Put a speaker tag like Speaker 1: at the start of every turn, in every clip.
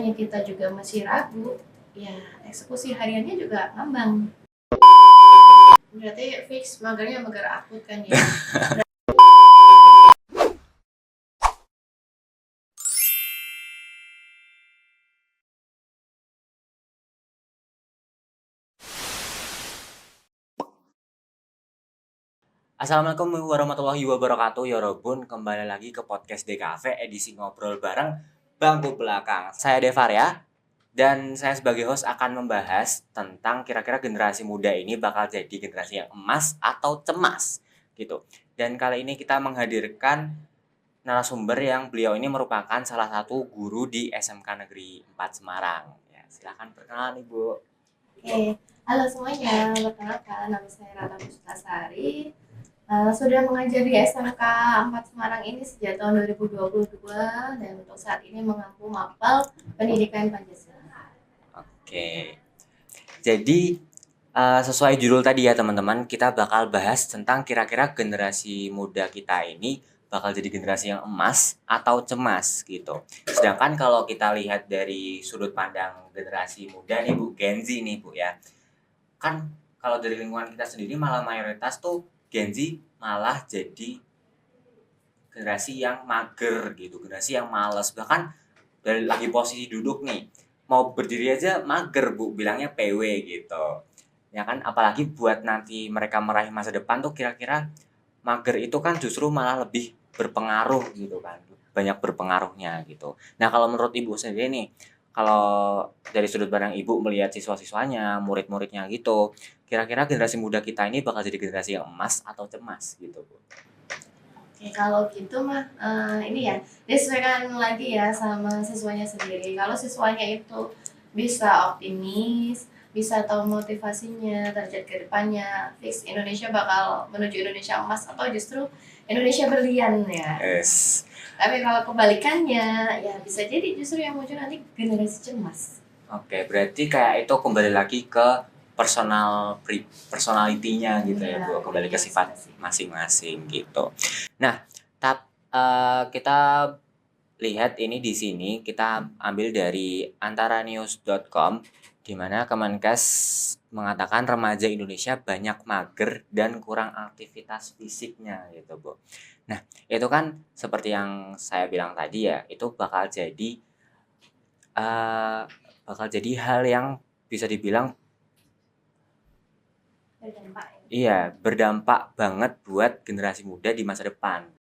Speaker 1: kita juga masih ragu, ya eksekusi hariannya juga ngambang. Berarti fix magernya mager akut kan ya.
Speaker 2: Assalamualaikum warahmatullahi wabarakatuh. Ya Robun, kembali lagi ke podcast DKV edisi ngobrol bareng bangku belakang. Saya Devar ya, dan saya sebagai host akan membahas tentang kira-kira generasi muda ini bakal jadi generasi yang emas atau cemas gitu. Dan kali ini kita menghadirkan narasumber yang beliau ini merupakan salah satu guru di SMK Negeri 4 Semarang. Ya, silakan perkenalan Ibu.
Speaker 1: Oke, halo semuanya, perkenalkan nama saya Rana Mustasari. Sudah mengajar di SMK 4 Semarang ini sejak tahun 2022 dan untuk saat ini mengampu mapel pendidikan Pancasila.
Speaker 2: Oke. Jadi sesuai judul tadi ya teman-teman, kita bakal bahas tentang kira-kira generasi muda kita ini bakal jadi generasi yang emas atau cemas gitu. Sedangkan kalau kita lihat dari sudut pandang generasi muda nih Bu, Gen Z nih Bu ya. Kan kalau dari lingkungan kita sendiri malah mayoritas tuh Gen Z malah jadi generasi yang mager gitu, generasi yang malas. Bahkan dari lagi posisi duduk nih, mau berdiri aja mager Bu, bilangnya PW gitu. Ya kan, apalagi buat nanti mereka meraih masa depan tuh kira-kira mager itu kan justru malah lebih berpengaruh gitu kan, banyak berpengaruhnya gitu. Nah kalau menurut Ibu sendiri nih, kalau dari sudut pandang Ibu melihat siswa-siswanya, murid-muridnya gitu, kira-kira generasi muda kita ini bakal jadi generasi yang emas atau cemas gitu Bu?
Speaker 1: Oke, kalau gitu mah ini ya disesuaikan lagi ya sama siswanya sendiri. Kalau siswanya itu bisa optimis, bisa tahu motivasinya, target ke depannya, fix Indonesia bakal menuju Indonesia emas atau justru Indonesia berlian ya.
Speaker 2: Yes.
Speaker 1: Tapi kalau kebalikannya, ya bisa jadi justru yang muncul nanti generasi cemas.
Speaker 2: Oke, berarti kayak itu kembali lagi ke personalitinya gitu ya Bu, kembali ke sifat masing-masing gitu. Nah, kita lihat ini di sini kita ambil dari antaranews.com di mana Kemenkes mengatakan remaja Indonesia banyak mager dan kurang aktivitas fisiknya gitu Bu. Nah, itu kan seperti yang saya bilang tadi ya, itu uh, bakal jadi hal yang bisa dibilang berdampak banget buat generasi muda di masa depan.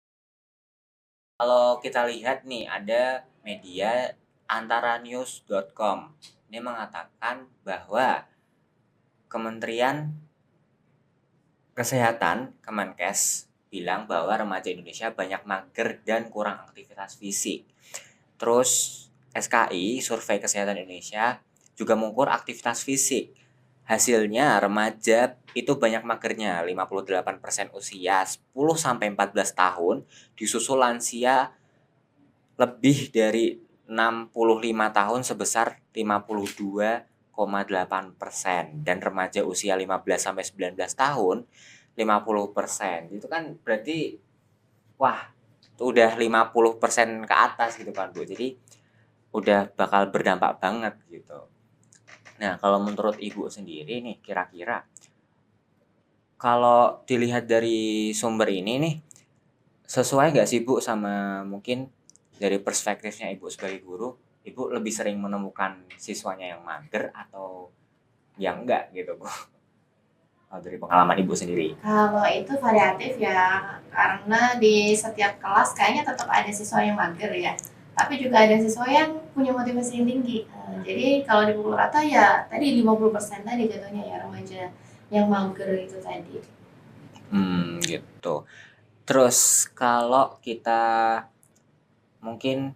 Speaker 2: Kalau kita lihat nih ada media antaranews.com. Ini mengatakan bahwa Kementerian Kesehatan Kemenkes bilang bahwa remaja Indonesia banyak mager dan kurang aktivitas fisik. Terus SKI, Survei Kesehatan Indonesia, juga mengukur aktivitas fisik. Hasilnya remaja itu banyak magernya, 58% usia 10 sampai 14 tahun, disusul lansia lebih dari 65 tahun sebesar 52,8% dan remaja usia 15 sampai 19 tahun 50%. Itu kan berarti wah, itu udah 50% ke atas gitu kan Bu. Jadi udah bakal berdampak banget gitu. Nah, kalau menurut Ibu sendiri nih, kira-kira kalau dilihat dari sumber ini nih, sesuai nggak sih Bu sama mungkin dari perspektifnya Ibu sebagai guru, Ibu lebih sering menemukan siswanya yang mager atau yang enggak gitu Bu? Kalau dari pengalaman Ibu sendiri.
Speaker 1: Kalau itu variatif ya, karena di setiap kelas kayaknya tetap ada siswa yang mager ya. Tapi juga ada siswa yang punya motivasi yang tinggi. Jadi kalau di pukul rata ya tadi 50% tadi jatuhnya ya remaja yang mager itu tadi.
Speaker 2: Gitu. Terus kalau kita mungkin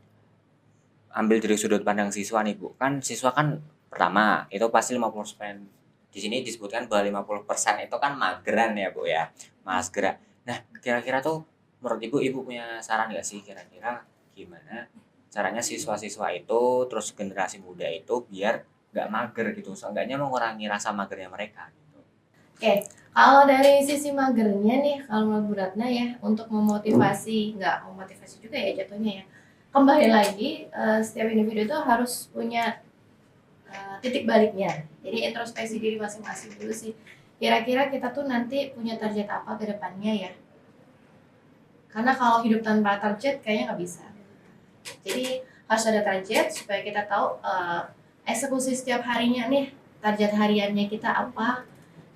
Speaker 2: ambil dari sudut pandang siswa nih Bu. Kan siswa kan pertama itu pasti 50%. Di sini disebutkan bahwa 50% itu kan mageran ya Bu ya. Malas gerak. Nah, kira-kira tuh menurut Ibu punya saran nggak sih kira-kira gimana caranya siswa-siswa itu terus generasi muda itu biar nggak mager gitu. Seenggaknya mengurangi rasa magernya mereka gitu.
Speaker 1: Oke, kalau dari sisi magernya nih, kalau menurut Bu Ratna ya, untuk memotivasi, nggak memotivasi juga ya jatuhnya ya, kembali lagi setiap individu itu harus punya titik baliknya. Jadi introspeksi diri masing-masing dulu sih. Kira-kira kita tuh nanti punya target apa ke depannya ya? Karena kalau hidup tanpa target kayaknya nggak bisa. Jadi harus ada target supaya kita tahu eksekusi setiap harinya nih, target hariannya kita apa,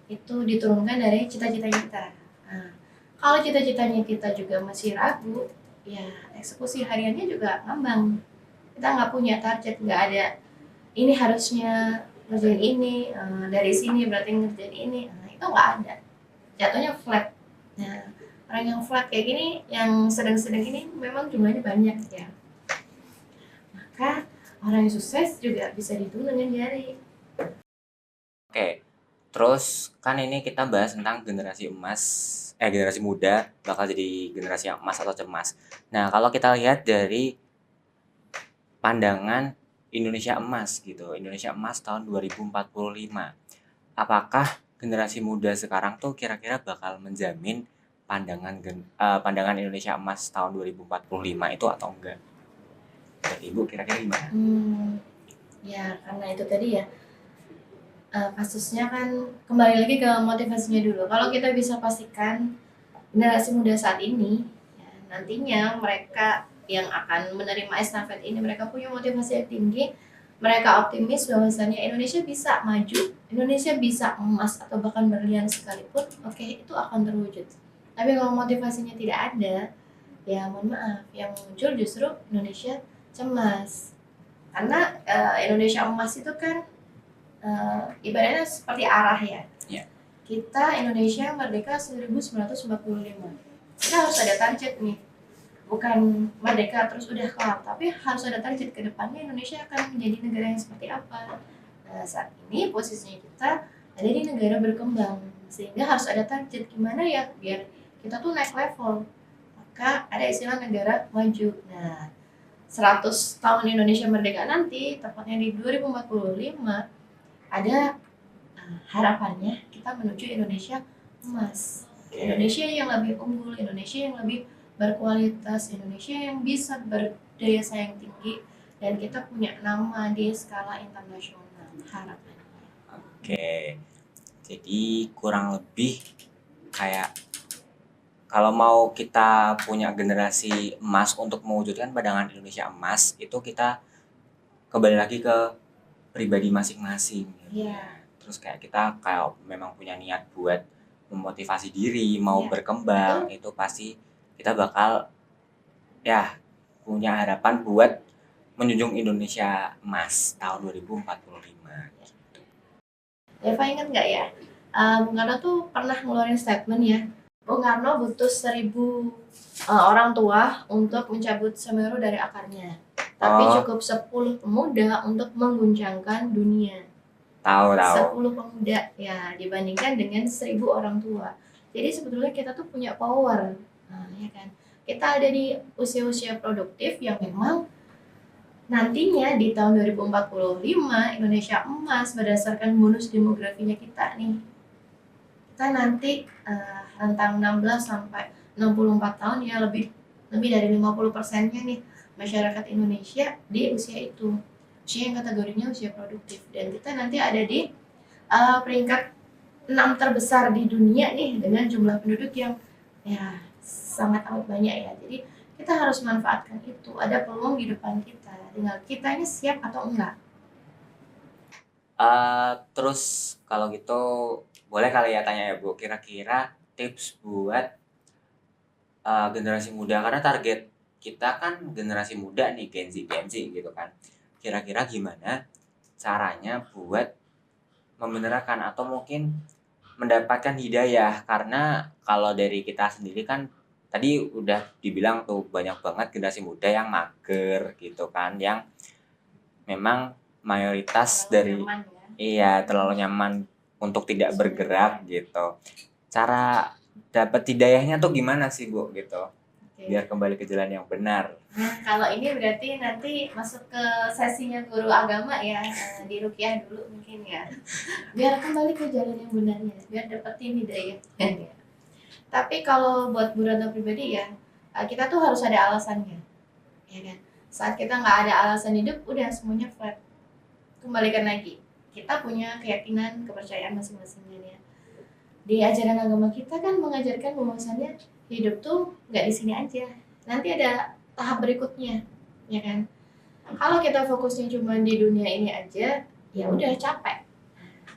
Speaker 1: itu diturunkan dari cita-cita kita. Nah, kalau cita-citanya kita juga masih ragu, ya eksekusi hariannya juga ngambang. Kita nggak punya target, nggak ada ini harusnya ngerjain ini, dari sini berarti ngerjain ini, nah, itu nggak ada. Jatuhnya flat. Nah, orang yang flat kayak gini, yang sedang-sedang ini memang jumlahnya banyak ya. Maka orang yang sukses juga bisa dihitung dengan jari.
Speaker 2: Oke, terus kan ini kita bahas tentang generasi emas, generasi muda bakal jadi generasi yang emas atau cemas. Nah, kalau kita lihat dari pandangan Indonesia emas gitu, Indonesia emas tahun 2045. Apakah generasi muda sekarang tuh kira-kira bakal menjamin pandangan Indonesia emas tahun 2045 itu atau enggak? Dari Ibu kira-kira gimana?
Speaker 1: Ya karena itu tadi ya, kasusnya kan kembali lagi ke motivasinya dulu. Kalau kita bisa pastikan generasi muda saat ini, ya, nantinya mereka yang akan menerima estafet ini, mereka punya motivasi yang tinggi, mereka optimis bahwasannya Indonesia bisa maju, Indonesia bisa emas atau bahkan berlian sekalipun, oke, itu akan terwujud. Tapi kalau motivasinya tidak ada, ya mohon maaf, yang muncul justru Indonesia cemas. Karena Indonesia emas itu kan ibaratnya seperti arah ya.
Speaker 2: Iya.
Speaker 1: Kita Indonesia merdeka 1945. Kita harus ada target nih. Bukan merdeka terus udah kelar, tapi harus ada target ke depannya Indonesia akan menjadi negara yang seperti apa. Nah, saat ini posisinya kita ada di negara berkembang, sehingga harus ada target gimana ya biar kita tuh naik level. Maka ada istilah negara maju. Nah, 100 tahun Indonesia merdeka nanti, tepatnya di 2045, ada harapannya kita menuju Indonesia emas. Indonesia yang lebih unggul, Indonesia yang lebih berkualitas, Indonesia yang bisa berdaya saing tinggi, dan kita punya nama di skala internasional harapannya.
Speaker 2: Oke, jadi kurang lebih kayak kalau mau kita punya generasi emas untuk mewujudkan pandangan Indonesia emas, itu kita kembali lagi ke pribadi masing-masing.
Speaker 1: Iya.
Speaker 2: Terus kayak kita kayak memang punya niat buat memotivasi diri, mau
Speaker 1: Iya,
Speaker 2: berkembang, itu pasti kita bakal ya punya harapan buat menjunjung Indonesia emas tahun 2045 gitu.
Speaker 1: Eva ingat nggak ya? Bung Karno tuh pernah ngeluarin statement ya. Bung Karno butuh 1000 orang tua untuk mencabut Semeru dari akarnya. Tapi cukup 10 pemuda untuk mengguncangkan dunia.
Speaker 2: Tahu.
Speaker 1: 10 pemuda ya dibandingkan dengan 1000 orang tua. Jadi sebetulnya kita tuh punya power. Nah, ya kan. Kita ada di usia-usia produktif yang memang nantinya di tahun 2045 Indonesia emas berdasarkan bonus demografinya kita nih. Kita nanti rentang 16 sampai 64 tahun ya lebih dari 50%-nya nih masyarakat Indonesia di usia itu. Usia yang kategorinya usia produktif, dan kita nanti ada di peringkat 6 terbesar di dunia nih dengan jumlah penduduk yang ya sangat amat banyak ya. Jadi kita harus manfaatkan itu, ada peluang di depan kita, tinggal kitanya siap atau enggak.
Speaker 2: Terus kalau gitu boleh kali ya tanya ya Bu, kira-kira tips buat generasi muda, karena target kita kan generasi muda nih, Gen Z gitu kan. Kira-kira gimana caranya buat membenarkan atau mungkin mendapatkan hidayah, karena kalau dari kita sendiri kan tadi udah dibilang tuh banyak banget generasi muda yang mager gitu kan, yang memang mayoritas dari terlalu nyaman untuk tidak bergerak gitu. Cara dapat hidayahnya tuh gimana sih Bu gitu? Biar kembali ke jalan yang benar.
Speaker 1: Nah, kalau ini berarti nanti masuk ke sesinya guru agama ya, di ruqyah dulu mungkin ya. Biar kembali ke jalan yang benarnya, biar dapetin hidayah. Tapi kalau buat Bu Retno pribadi ya, kita tuh harus ada alasannya. Ya kan? Saat kita nggak ada alasan hidup, udah semuanya flat. Kembalikan lagi, kita punya keyakinan, kepercayaan masing-masing ya. Di ajaran agama kita kan mengajarkan bahwasannya hidup tuh nggak di sini aja, nanti ada tahap berikutnya, ya kan? Kalau kita fokusnya cuma di dunia ini aja, ya udah capek.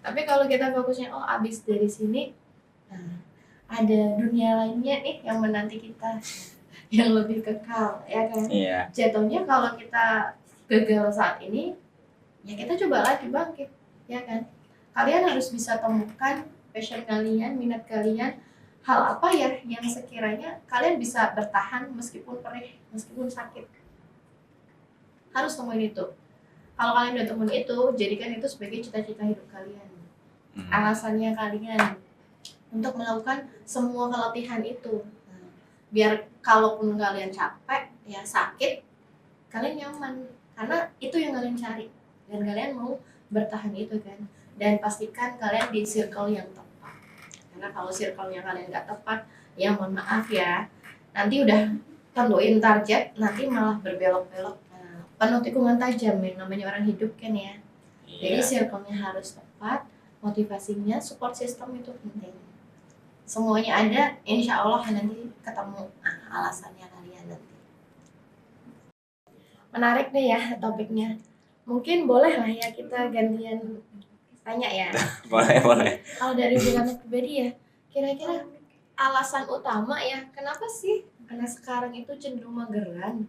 Speaker 1: Tapi kalau kita fokusnya abis dari sini, nah, ada dunia lainnya nih yang menanti kita, yang lebih kekal, ya kan?
Speaker 2: Iya.
Speaker 1: Jatuhnya kalau kita gagal saat ini, ya kita coba lagi bangkit, ya kan? Kalian harus bisa temukan passion kalian, minat kalian, hal apa ya yang sekiranya kalian bisa bertahan meskipun perih, meskipun sakit. Harus temuin itu. Kalau kalian udah temuin itu, jadikan itu sebagai cita-cita hidup kalian. Alasannya kalian untuk melakukan semua keletihan itu. Biar kalaupun kalian capek, ya sakit, kalian nyaman. Karena itu yang kalian cari. Dan kalian mau bertahan itu kan. Dan pastikan kalian di circle yang tepat. Karena kalau circle-nya kalian gak tepat, ya mohon maaf ya. Nanti udah tentuin target, nanti malah berbelok-belok. Penuh tikungan tajam yang namanya orang hidup kan ya. Jadi circle-nya harus tepat, motivasinya, support system itu penting. Semuanya ada, insya Allah nanti ketemu alasannya kalian nanti. Menarik nih ya topiknya. Mungkin boleh lah ya kita gantian tanya ya.
Speaker 2: Boleh.
Speaker 1: Kalau dari Burana pribadi ya, kira-kira alasan utama ya kenapa sih anak sekarang itu cenderung mageran?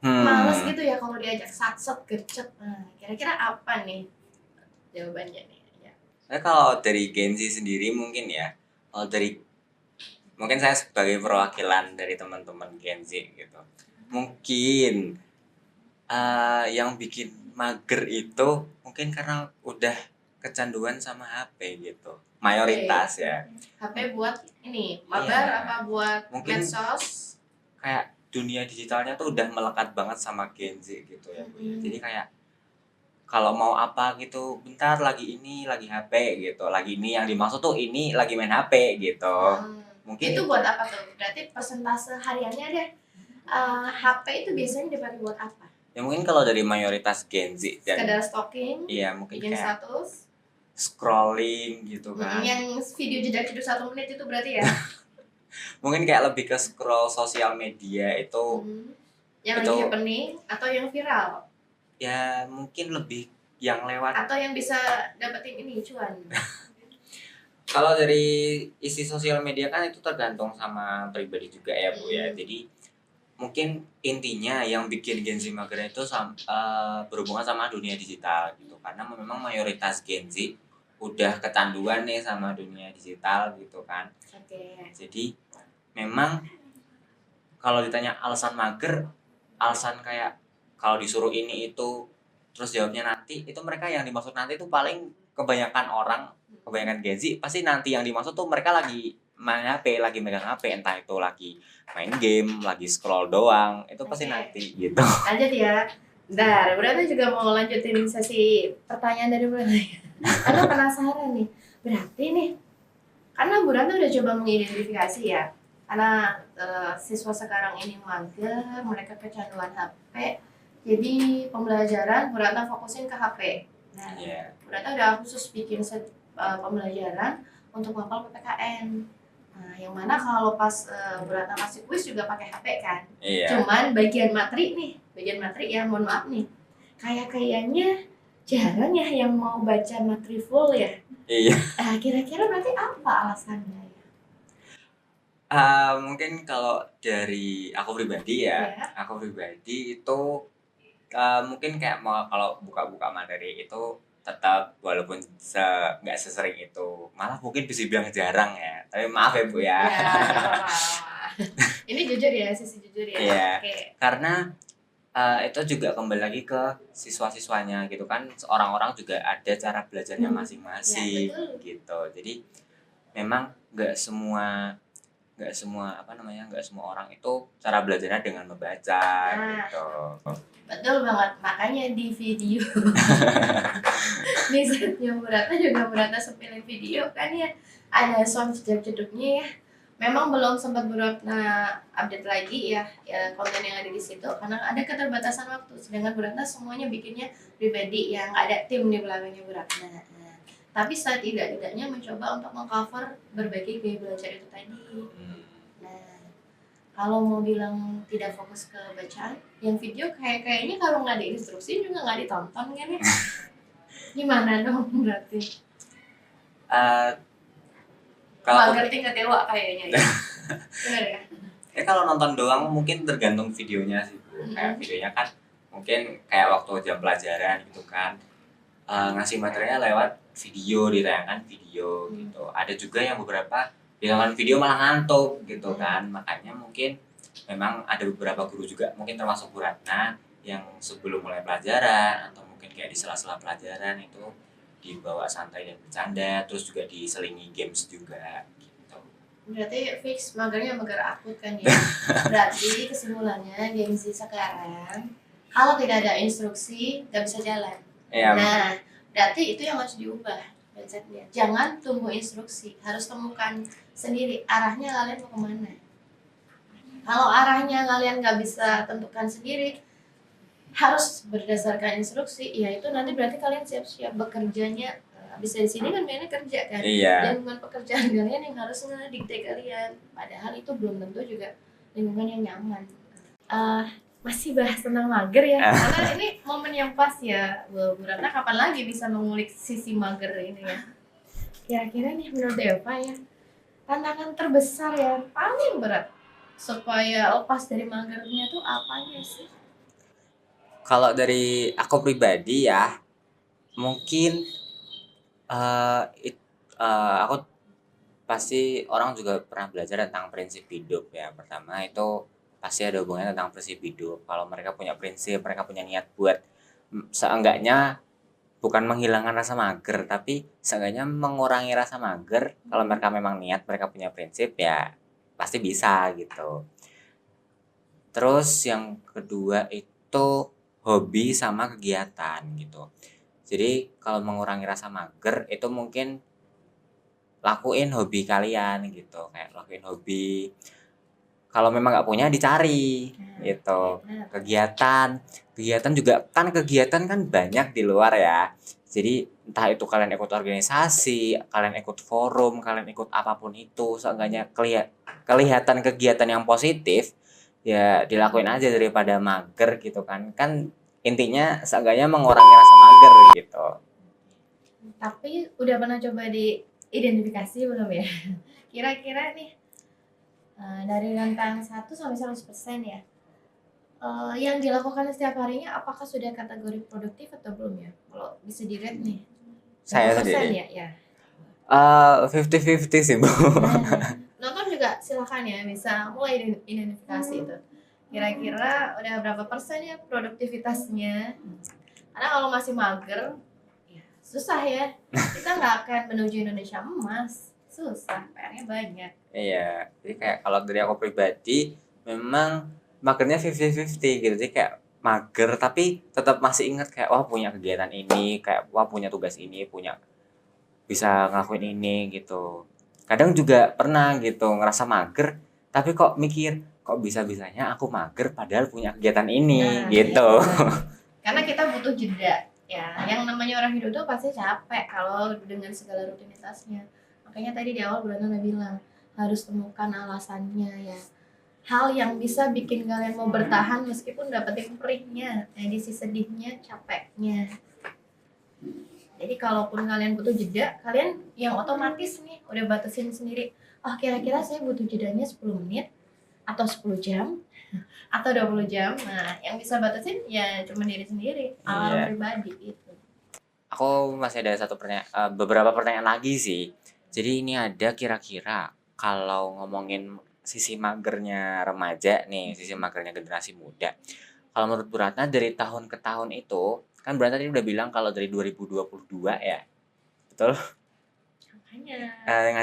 Speaker 1: Males gitu ya kalau diajak satset gercep. Nah, kira-kira apa nih jawabannya nih? Ya.
Speaker 2: Kalau dari Gen Z sendiri mungkin ya, mungkin saya sebagai perwakilan dari teman-teman Gen Z gitu. Mungkin yang bikin mager itu mungkin karena udah kecanduan sama HP gitu. Mayoritas ya.
Speaker 1: HP buat ini, mabar apa buat
Speaker 2: mungkin
Speaker 1: medsos?
Speaker 2: Kayak dunia digitalnya tuh udah melekat banget sama Gen Z gitu ya Bu. Jadi kayak kalau mau apa gitu, bentar lagi ini lagi HP gitu, lagi ini yang dimaksud tuh ini lagi main HP gitu. Mungkin
Speaker 1: itu buat apa tuh? Berarti persentase hariannya deh HP itu biasanya dipakai buat apa?
Speaker 2: Ya mungkin kalau dari mayoritas Gen Z dan
Speaker 1: sekedar stalking,
Speaker 2: iya mungkin
Speaker 1: bikin
Speaker 2: kayak
Speaker 1: status,
Speaker 2: scrolling gitu kan.
Speaker 1: Yang video jeda 1 menit itu berarti ya?
Speaker 2: Mungkin kayak lebih ke scroll sosial media itu
Speaker 1: yang
Speaker 2: itu,
Speaker 1: lagi happening atau yang viral?
Speaker 2: Ya mungkin lebih yang lewat
Speaker 1: atau yang bisa dapetin ini cuan.
Speaker 2: Kalau dari isi sosial media kan itu tergantung sama pribadi juga ya Bu ya. Jadi mungkin intinya yang bikin Gen Z mager itu berhubungan sama dunia digital gitu. Karena memang mayoritas Gen Z udah kecanduan nih sama dunia digital gitu kan. Jadi memang kalau ditanya alasan mager, alasan kayak kalau disuruh ini itu terus jawabnya nanti, itu mereka yang dimaksud nanti itu paling kebanyakan Gen Z pasti nanti yang dimaksud tuh mereka lagi main HP, lagi megang HP, entah itu lagi main game, lagi scroll doang, itu pasti nanti gitu.
Speaker 1: Lanjut ya. Bentar, Burana juga mau lanjutin sesi pertanyaan dari Burana. Karena penasaran nih. Berarti nih, karena Burana udah coba mengidentifikasi ya. Karena siswa sekarang ini mager, mereka kecanduan HP. Jadi pembelajaran Burana fokusin ke HP. Nah, Burana udah khusus bikin pembelajaran untuk mapel PPKN. Nah, yang mana kalau pas Burana kasih kuis juga pakai HP kan. Cuman bagian materi ya, mohon maaf nih. Kayaknya jarang ya yang mau baca materi full ya.
Speaker 2: Iya.
Speaker 1: Kira-kira berarti apa alasannya ya?
Speaker 2: Mungkin kalau dari aku pribadi itu mungkin kayak mau kalau buka-buka materi itu tetap walaupun nggak sesering itu, malah mungkin bisa bilang jarang ya, tapi maaf ya Bu ya.
Speaker 1: Ini jujur ya, sisi jujur ya.
Speaker 2: Iya. Karena itu juga kembali lagi ke siswa-siswanya gitu kan, orang-orang juga ada cara belajarnya masing-masing gitu. Jadi memang nggak semua orang itu cara belajarnya dengan membaca gitu.
Speaker 1: Betul banget, makanya di video di setnya Burana juga Burana sepilin video kan ya, ada sound jeduk-jeduknya ya. Memang belum sempat Buratna update lagi ya konten yang ada di situ karena ada keterbatasan waktu. Sedangkan Buratna semuanya bikinnya pribadi yang nggak ada tim di belakangnya Buratna. Nah, tapi setidak-tidaknya mencoba untuk mengcover berbagai gaya belajar itu tadi. Nah, kalau mau bilang tidak fokus ke bacaan, yang video kayaknya kalau nggak ada instruksi juga nggak ditonton kan ya? Gimana dong berarti?
Speaker 2: Eh, kalau
Speaker 1: Mager tingkat dewa kayaknya ya. Bener ya?
Speaker 2: kalau nonton doang mungkin tergantung videonya sih Bu. Kayak videonya kan mungkin kayak waktu jam pelajaran gitu kan, ngasih materinya lewat video, ditayangkan video gitu. Ada juga yang beberapa ditayangkan video malah ngantuk gitu kan. Makanya mungkin memang ada beberapa guru juga, mungkin termasuk Bu Ratna, yang sebelum mulai pelajaran atau mungkin kayak di sela-sela pelajaran itu dibawa santai dan bercanda, terus juga diselingi games juga gitu.
Speaker 1: Berarti fix magernya mager akut kan ya. Berarti kesimpulannya Gen Z sekarang kalau tidak ada instruksi nggak bisa jalan.
Speaker 2: Ya,
Speaker 1: Nah, berarti itu yang harus diubah mindsetnya. Jangan tunggu instruksi, harus temukan sendiri arahnya kalian mau kemana. Kalau arahnya kalian nggak bisa tentukan sendiri, harus berdasarkan instruksi, ya itu nanti berarti kalian siap-siap bekerjanya. Bisa di sini kan mainnya kerja kan,
Speaker 2: iya.
Speaker 1: lingkungan pekerjaan kalian yang harus ngedikte kalian, padahal itu belum tentu juga lingkungan yang nyaman. Masih bahas tentang mager ya, karena ini momen yang pas ya. Bu Ratna kapan lagi bisa mengulik sisi mager ini ya? Kira-kira nih menurut Eva ya, tantangan terbesar ya paling berat supaya lepas dari magernya tuh apanya sih?
Speaker 2: Kalau dari aku pribadi ya, mungkin aku pasti orang juga pernah belajar tentang prinsip hidup ya. Pertama itu pasti ada hubungannya tentang prinsip hidup. Kalau mereka punya prinsip, mereka punya niat buat seenggaknya bukan menghilangkan rasa mager, tapi seenggaknya mengurangi rasa mager. Kalau mereka memang niat, mereka punya prinsip ya pasti bisa gitu. Terus yang kedua itu hobi sama kegiatan gitu. Jadi kalau mengurangi rasa mager itu mungkin lakuin hobi kalian gitu, kayak lakuin hobi. Kalau memang nggak punya dicari gitu. Kegiatan juga kan, kegiatan kan banyak di luar ya. Jadi entah itu kalian ikut organisasi, kalian ikut forum, kalian ikut apapun itu, seenggaknya kelihatan kegiatan yang positif ya dilakuin aja daripada mager gitu kan. Kan intinya seenggaknya mengurangi rasa mager gitu.
Speaker 1: Tapi udah pernah coba diidentifikasi belum ya? Kira-kira nih dari rentang 1 sampai 100% ya, yang dilakukan setiap harinya apakah sudah kategori produktif atau belum ya? Kalau bisa di-rate nih,
Speaker 2: Saya
Speaker 1: berapa persen
Speaker 2: sendiri
Speaker 1: ya? Ya.
Speaker 2: 50-50 sih Bu.
Speaker 1: Nah, nonton juga silakan ya, bisa mulai identifikasi itu. Kira-kira udah berapa persen ya produktivitasnya? Karena kalau masih mager, ya susah ya. Kita nggak akan menuju Indonesia emas. Susah, PR-nya banyak.
Speaker 2: Iya, jadi kayak kalau dari aku pribadi memang magernya 50-50 gitu. Jadi kayak mager tapi tetap masih ingat kayak wah punya kegiatan ini, kayak wah punya tugas ini, punya bisa ngelakuin ini gitu. Kadang juga pernah gitu ngerasa mager tapi kok mikir kok bisa-bisanya aku mager padahal punya kegiatan ini gitu.
Speaker 1: Karena kita butuh jeda ya. Yang namanya orang hidup tuh pasti capek kalau dengan segala rutinitasnya. Makanya tadi di awal Bulan udah bilang harus temukan alasannya ya. Hal yang bisa bikin kalian mau bertahan meskipun dapetin perihnya, edisi sedihnya, capeknya. Jadi kalaupun kalian butuh jeda, kalian yang otomatis nih udah batasin sendiri. Oh kira-kira saya butuh jedanya 10 menit atau 10 jam atau 20 jam. Nah, yang bisa batasin ya cuma diri sendiri, alarm pribadi itu.
Speaker 2: Aku masih ada beberapa pertanyaan lagi sih. Jadi ini ada kira-kira kalau ngomongin sisi magernya remaja nih, sisi magernya generasi muda. Kalau menurut Bu Ratna dari tahun ke tahun itu, kan Bu Ratna tadi udah bilang kalau dari 2022 ya, betul?
Speaker 1: Makanya.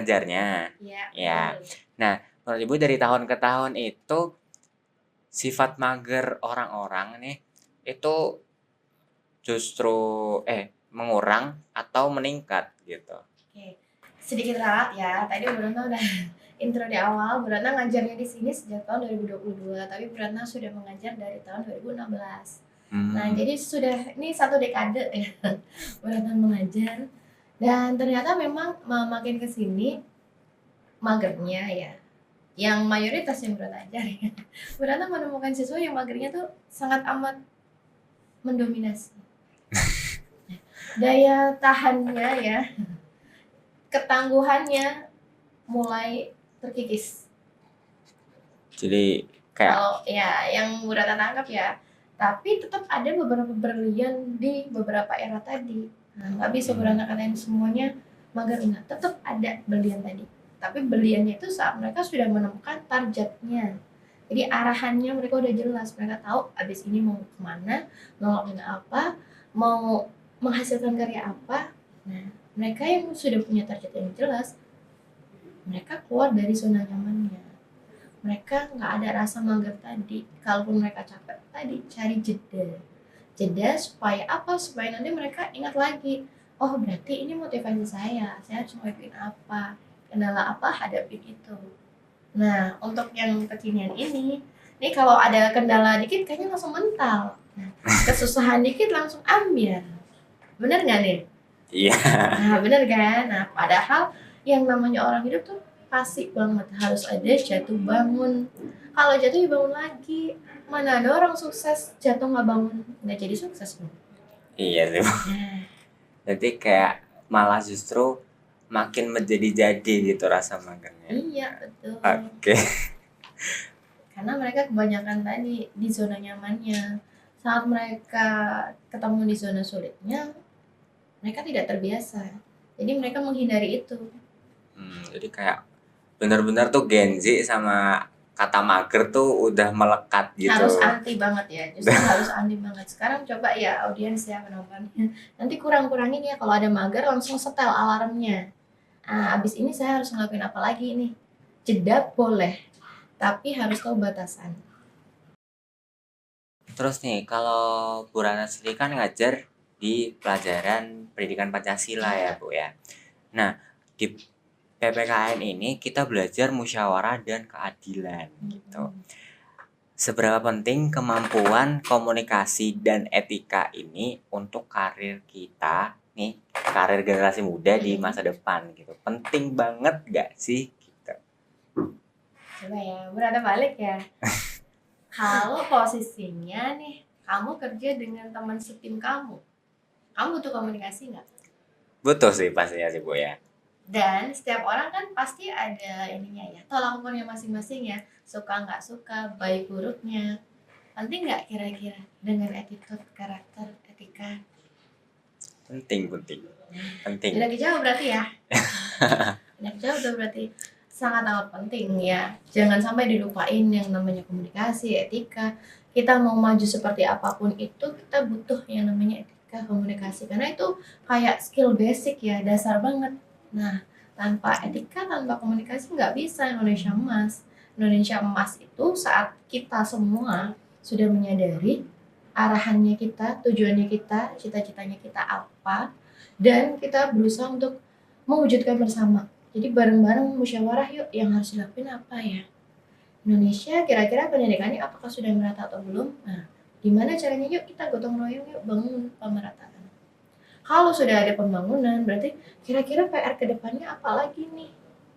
Speaker 2: Ngajarnya.
Speaker 1: Iya.
Speaker 2: Ya. Nah, menurut Ibu dari tahun ke tahun itu sifat mager orang-orang nih itu justru mengurang atau meningkat gitu.
Speaker 1: Oke. Sedikit ralat ya. Tadi Bu Ratna udah intro di awal. Bu Ratna ngajarnya di sini sejak tahun 2022, tapi Bu Ratna sudah mengajar dari tahun 2016. Nah, jadi sudah ini 1 dekade ya Bu Ratna mengajar. Dan ternyata memang makin ke sini magernya ya, yang mayoritas yang Bu Ratna ajar ya. Bu Ratna menemukan siswa yang magernya tuh sangat amat mendominasi. Daya tahannya ya, ketangguhannya mulai terkikis.
Speaker 2: Jadi kayak
Speaker 1: Kalau ya yang Bu Ratna tangkap ya, tapi tetap ada beberapa berlian di beberapa era tadi. Nah, nggak bisa Bu Ratna katain semuanya mager, enggak. Tetap ada berlian tadi. Tapi berliannya itu saat mereka sudah menemukan targetnya. Jadi arahannya mereka udah jelas, mereka tahu abis ini mau kemana, mau ngelakuin apa, mau menghasilkan karya apa. Nah, mereka yang sudah punya target yang jelas, mereka keluar dari zona nyamannya. Mereka nggak ada rasa mager tadi. Kalaupun mereka capek tadi, cari jeda. Jeda supaya apa? Supaya nanti mereka ingat lagi, oh berarti ini motivasi saya harus ngelakuin apa, kendala apa, hadapin itu. Nah, untuk yang kekinian ini kalau ada kendala dikit kayaknya langsung mental. Nah, kesusahan dikit langsung ambil. Bener nggak nih?
Speaker 2: iya.
Speaker 1: Nah, bener kan? Nah, padahal yang namanya orang hidup tuh pasti banget harus ada jatuh bangun. Kalau jatuh ya bangun lagi. Mana ada orang sukses jatuh nggak bangun, nggak jadi sukses loh.
Speaker 2: Iya sih.
Speaker 1: Nah,
Speaker 2: Jadi kayak malah justru makin menjadi-jadi gitu rasa magernya.
Speaker 1: iya betul.
Speaker 2: Oke.
Speaker 1: Karena mereka kebanyakan tadi di zona nyamannya. Saat mereka ketemu di zona sulitnya, mereka tidak terbiasa. Jadi mereka menghindari itu.
Speaker 2: Jadi kayak benar-benar tuh Gen Z sama kata mager tuh udah melekat gitu.
Speaker 1: Harus anti banget ya, justru harus anti banget. Sekarang coba ya audiens ya penontonnya, nanti kurang-kurangin ya kalau ada mager langsung setel alarmnya. Abis ini saya harus ngelakuin apa lagi nih? Jeda boleh, tapi harus tahu batasan.
Speaker 2: Terus nih kalau Bu Rana sendiri kan ngajar di pelajaran pendidikan Pancasila ya Bu ya. Nah di PPKN ini kita belajar musyawarah dan keadilan gitu. Seberapa penting kemampuan komunikasi dan etika ini untuk karir kita nih, karir generasi muda di masa depan gitu. Penting banget gak sih gitu?
Speaker 1: Coba ya, berada balik ya. Kalau posisinya nih, kamu kerja dengan teman setim kamu butuh komunikasi nggak?
Speaker 2: Butuh sih pastinya sih Bu ya.
Speaker 1: Dan setiap orang kan pasti ada ininya ya, tolak ukurnya masing-masing ya, suka nggak suka, baik buruknya. Penting nggak kira-kira dengan attitude, karakter, etika?
Speaker 2: Penting.
Speaker 1: Tidak dijawab berarti ya. Tidak dijawab tuh berarti sangat amat penting ya. Jangan sampai dilupain yang namanya komunikasi, etika. Kita mau maju seperti apapun itu, kita butuh yang namanya etika komunikasi. Karena itu kayak skill basic ya, dasar banget. Nah, tanpa etika, tanpa komunikasi nggak bisa Indonesia emas. Indonesia emas itu saat kita semua sudah menyadari arahannya kita, tujuannya kita, cita-citanya kita apa, dan kita berusaha untuk mewujudkan bersama. Jadi bareng-bareng musyawarah yuk yang harus dilakuin apa ya. Indonesia kira-kira pendidikannya apakah sudah merata atau belum? Nah, gimana caranya yuk kita gotong royong yuk bangun pemerataan. Kalau sudah ada pembangunan, berarti kira-kira PR ke depannya apa lagi nih?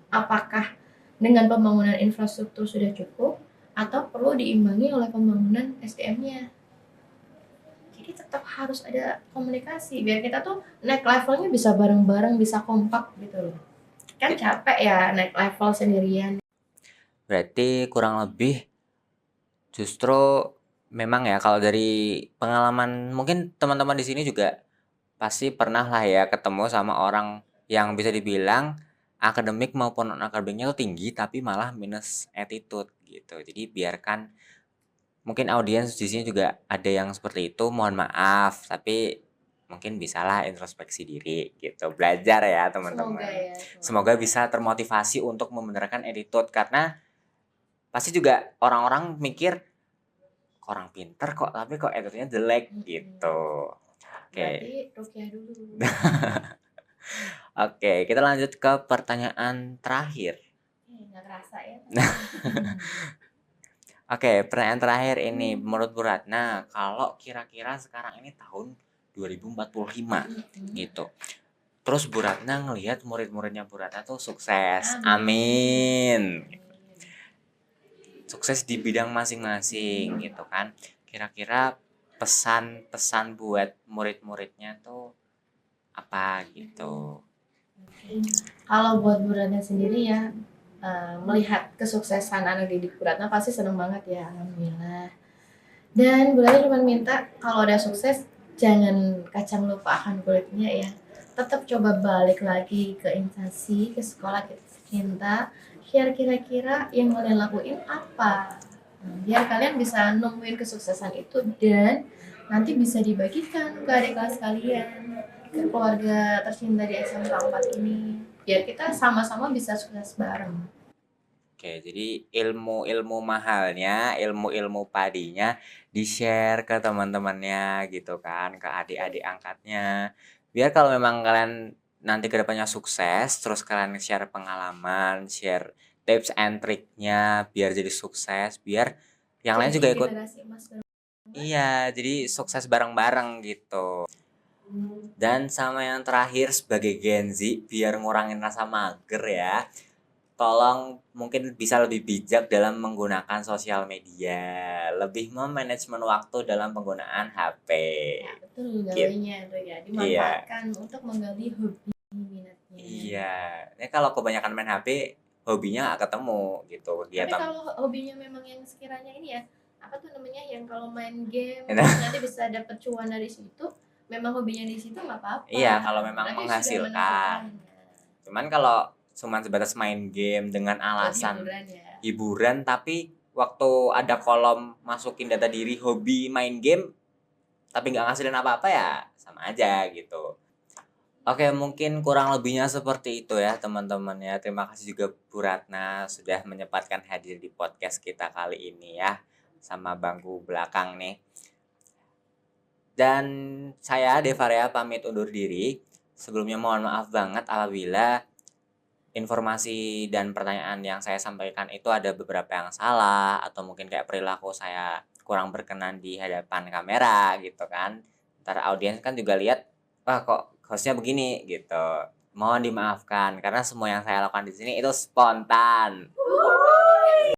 Speaker 1: Apakah dengan pembangunan infrastruktur sudah cukup atau perlu diimbangi oleh pembangunan SDM-nya? Jadi tetap harus ada komunikasi biar kita tuh naik levelnya bisa bareng-bareng, bisa kompak gitu loh. Kan capek ya naik level sendirian.
Speaker 2: Berarti kurang lebih justru memang ya kalau dari pengalaman mungkin teman-teman di sini juga pasti pernah lah ya ketemu sama orang yang bisa dibilang akademik maupun non akademiknya tuh tinggi tapi malah minus attitude gitu. Jadi biarkan mungkin audiens di sini juga ada yang seperti itu, mohon maaf tapi mungkin bisalah introspeksi diri gitu. Belajar ya teman-teman.
Speaker 1: Semoga ya.
Speaker 2: Semoga bisa termotivasi untuk membenarkan attitude karena pasti juga orang-orang mikir orang pinter kok tapi kok attitude-nya jelek gitu. Oke.
Speaker 1: Berarti rukyah dulu.
Speaker 2: Oke, kita lanjut ke pertanyaan terakhir.
Speaker 1: Nggak kerasa ya.
Speaker 2: Oke, pertanyaan terakhir ini menurut Bu Ratna, kalau kira-kira sekarang ini tahun 2045 gitu. Terus Bu Ratna ngelihat murid-muridnya Bu Ratna tuh sukses. Amin. Sukses di bidang masing-masing gitu kan. Kira-kira pesan-pesan buat murid-muridnya tuh apa gitu.
Speaker 1: Kalau buat Bu Ratna sendiri ya, melihat kesuksesan anak didik Bu Ratna pasti seneng banget ya, alhamdulillah. Dan Bu Ratna cuma minta kalau udah sukses jangan kacang lupa akan kulitnya ya. Tetap coba balik lagi ke instansi, ke sekolah kita, share kira-kira yang kalian lakuin apa. Biar kalian bisa nemuin kesuksesan itu dan nanti bisa dibagikan ke adik kelas kalian, ke keluarga tercinta di SMK 4 ini. Biar kita sama-sama bisa sukses bareng.
Speaker 2: Oke, jadi ilmu-ilmu mahalnya, ilmu-ilmu padinya di-share ke teman-temannya gitu kan, ke adik-adik angkatnya. Biar kalau memang kalian nanti kedepannya sukses, terus kalian share pengalaman, share tips and triknya biar jadi sukses, biar yang lain juga ikut. Iya, jadi sukses bareng-bareng gitu. Dan sama yang terakhir sebagai Gen Z, biar ngurangin rasa mager ya, tolong mungkin bisa lebih bijak dalam menggunakan sosial media, lebih memanajemen waktu dalam penggunaan HP.
Speaker 1: Ya, betul gawainya tuh ya, dimanfaatkan untuk menggali hobi minatnya.
Speaker 2: Iya, ini kalau kebanyakan main HP, hobinya gak ketemu gitu.
Speaker 1: Tapi kalau hobinya memang yang sekiranya ini ya, apa tuh namanya yang kalau main game
Speaker 2: Nah.
Speaker 1: nanti bisa dapat cuan dari situ, memang hobinya di situ nggak apa-apa.
Speaker 2: Iya, kalau memang
Speaker 1: Berarti
Speaker 2: menghasilkan. Cuman kalau cuma sebatas main game dengan alasan hiburan, tapi waktu ada kolom masukin data diri hobi main game tapi nggak ngasilin apa-apa ya sama aja gitu. Oke, mungkin kurang lebihnya seperti itu ya teman-teman ya. Terima kasih juga Bu Ratna sudah menyempatkan hadir di podcast kita kali ini ya, sama bangku belakang nih. Dan saya Devarea pamit undur diri. Sebelumnya mohon maaf banget apabila informasi dan pertanyaan yang saya sampaikan itu ada beberapa yang salah atau mungkin kayak perilaku saya kurang berkenan di hadapan kamera gitu kan. Ntar audiens kan juga lihat, wah kok hostnya begini gitu. Mohon dimaafkan karena semua yang saya lakukan di sini itu spontan.